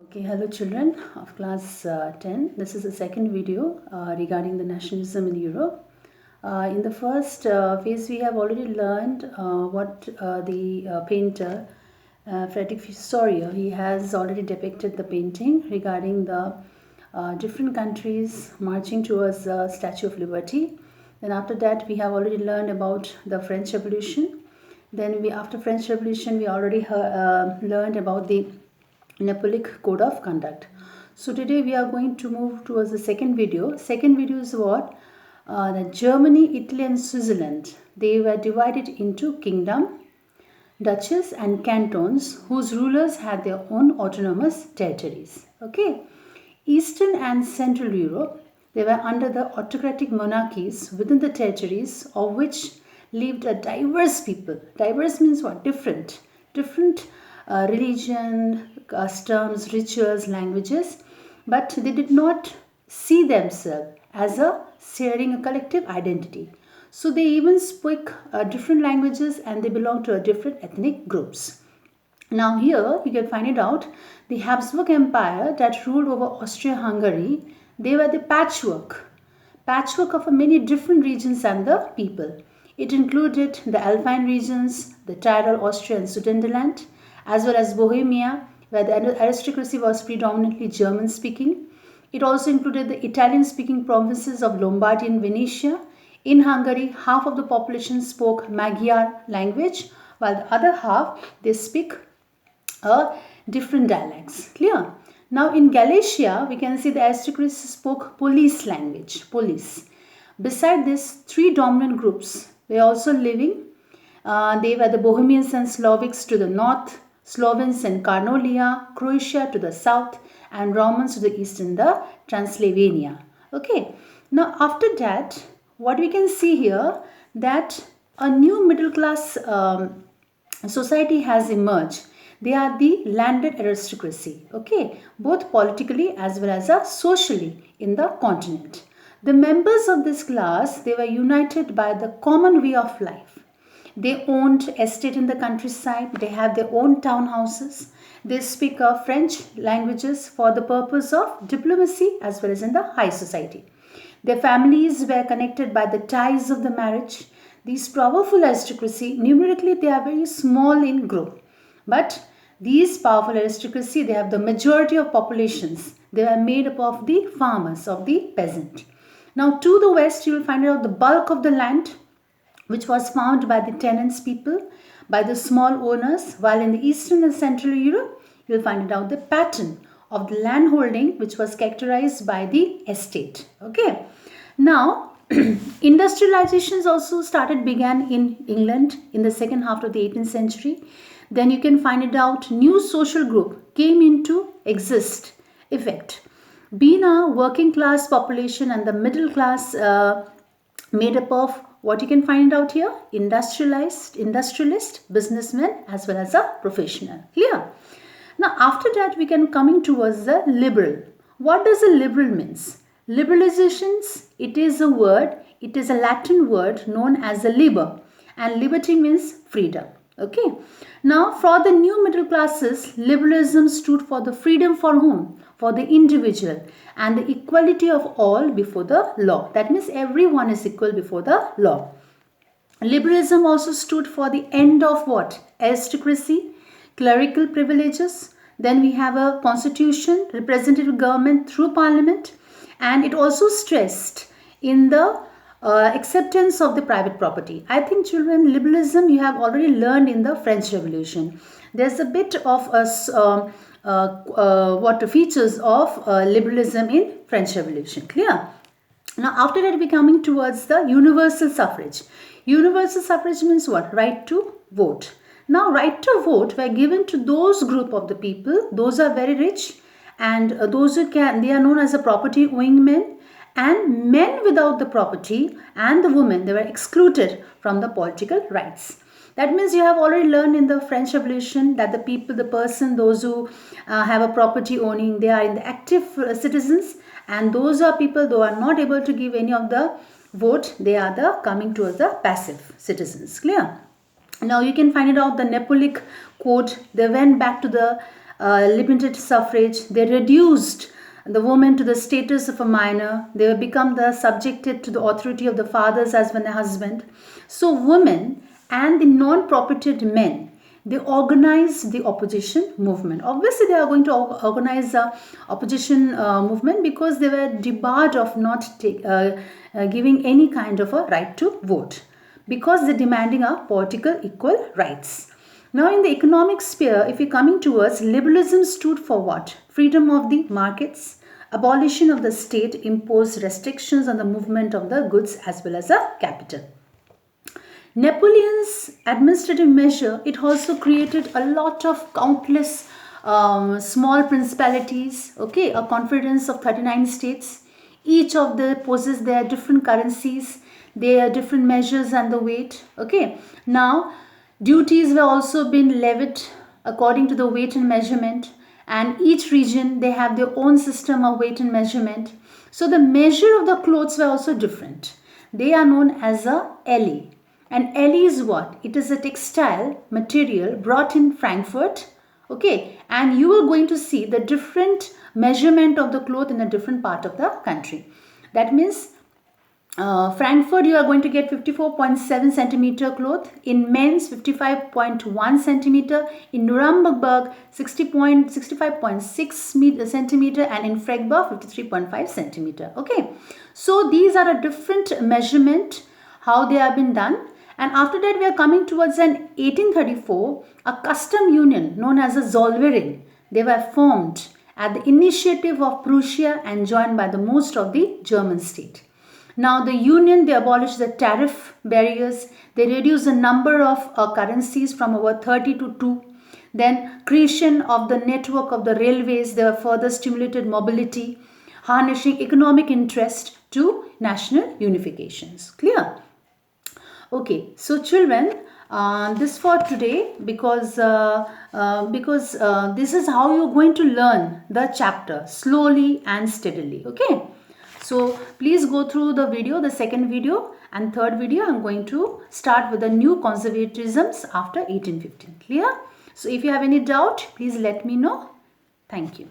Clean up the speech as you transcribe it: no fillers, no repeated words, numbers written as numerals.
Okay, hello children of class 10. This is the second video regarding the nationalism in Europe. In the first phase, we have already learned what the painter Frederick Soria, he has already depicted the painting regarding the different countries marching towards the Statue of Liberty. Then after that, we have already learned about the French Revolution. Then after French Revolution, we already learned about the Napoleonic Code of Conduct. So today we are going to move towards the second video. Second video is what? That Germany, Italy and Switzerland, they were divided into kingdom, duchies and cantons whose rulers had their own autonomous territories. Okay. Eastern and Central Europe, they were under the autocratic monarchies within the territories of which lived a diverse people. Diverse means what? Different. Different religion, customs, rituals, languages, but they did not see themselves as sharing a collective identity. So they even speak different languages and they belong to a different ethnic groups. Now here you can find it out, the Habsburg Empire that ruled over Austria-Hungary, they were the patchwork of many different regions and the people. It included the Alpine regions, the Tyrol, Austria and Sudetenland, as well as Bohemia, where the aristocracy was predominantly German speaking. It also included the Italian speaking provinces of Lombardy and Venetia. In Hungary, half of the population spoke Magyar language, while the other half they speak different dialects. Clear? Now in Galicia, we can see the aristocracy spoke Polish language, Polish. Beside this, three dominant groups were also living. They were the Bohemians and Slavics to the north, Slovens and Carnolia, Croatia to the south, and Romans to the east in the Transylvania. Okay. Now after that, what we can see here, that a new middle class society has emerged. They are the landed aristocracy, okay, both politically as well as socially in the continent. The members of this class, they were united by the common way of life. They owned estate in the countryside, they have their own townhouses, they speak French languages for the purpose of diplomacy as well as in the high society. Their families were connected by the ties of the marriage. These powerful aristocracy, numerically they are very small in group. But these powerful aristocracy, they have the majority of populations. They are made up of the farmers, of the peasant. Now to the west, you will find out the bulk of the land, which was found by the tenants people, by the small owners, while in the eastern and central Europe, you will find out the pattern of the land holding, which was characterized by the estate. Okay. Now, industrializations also began in England in the second half of the 18th century. Then you can find it out, new social group came into effect. Being a working class population and the middle class made up of what you can find out here, industrialist, businessmen as well as a professional. Clear? Now after that we can coming towards the liberal. What does a liberal means? Liberalizations, it is a Latin word known as a liber, and liberty means freedom. Okay. Now for the new middle classes, liberalism stood for the freedom for whom? For the individual and the equality of all before the law. That means everyone is equal before the law. Liberalism also stood for the end of what? Aristocracy, clerical privileges. Then we have a constitution, representative government through parliament, and it also stressed in the acceptance of the private property. I think children, liberalism you have already learned in the French Revolution. There's a bit of what features of liberalism in French Revolution. Clear? Now after that we coming towards the universal suffrage. Universal suffrage means what? Right to vote. Now right to vote were given to those group of the people, those are very rich, and those who can, they are known as a property owning men, and men without the property and the women, they were excluded from the political rights. That means you have already learned in the French Revolution that those who have a property owning, they are in the active citizens, and those are people who are not able to give any of the vote, they are the coming towards the passive citizens. Clear? Now you can find it out the Napoleonic Code, they went back to the limited suffrage. They reduced the woman to the status of a minor. They become subjected to the authority of the fathers as well as husband. So women and the non-propertied men, they organize the opposition movement. Obviously, they are going to organize the opposition movement because they were debarred of not giving any kind of a right to vote, because they're demanding a political equal rights. Now, in the economic sphere, if we're coming towards, liberalism stood for what? Freedom of the markets, abolition of the state imposed restrictions on the movement of the goods as well as the capital. Napoleon's administrative measure, it also created a lot of countless small principalities, okay, a confederation of 39 states. Each of them possess their different currencies, their different measures and the weight, okay. Now, duties were also been levied according to the weight and measurement, and each region, they have their own system of weight and measurement. So the measure of the clothes were also different. They are known as a ely. And ely is what? It is a textile material brought in Frankfurt, okay, and you are going to see the different measurement of the cloth in a different part of the country. That means Frankfurt, you are going to get 54.7 centimeter cloth, in men's 55.1 centimeter, in Nuremberg 65.6 centimeter, and in Freiburg 53.5 centimeter. Okay, so these are a different measurement how they have been done. And after that, we are coming towards an 1834, a custom union known as a Zollverein. They were formed at the initiative of Prussia and joined by the most of the German state. Now, the union, they abolished the tariff barriers. They reduced the number of currencies from over 30 to 2. Then, creation of the network of the railways, they were further stimulated mobility, harnessing economic interest to national unifications. Clear? Okay, so children, this for today, because this is how you're going to learn the chapter slowly and steadily. Okay, so please go through the video, the second video and third video. I'm going to start with the new conservatisms after 1815. Clear? So if you have any doubt, please let me know. Thank you.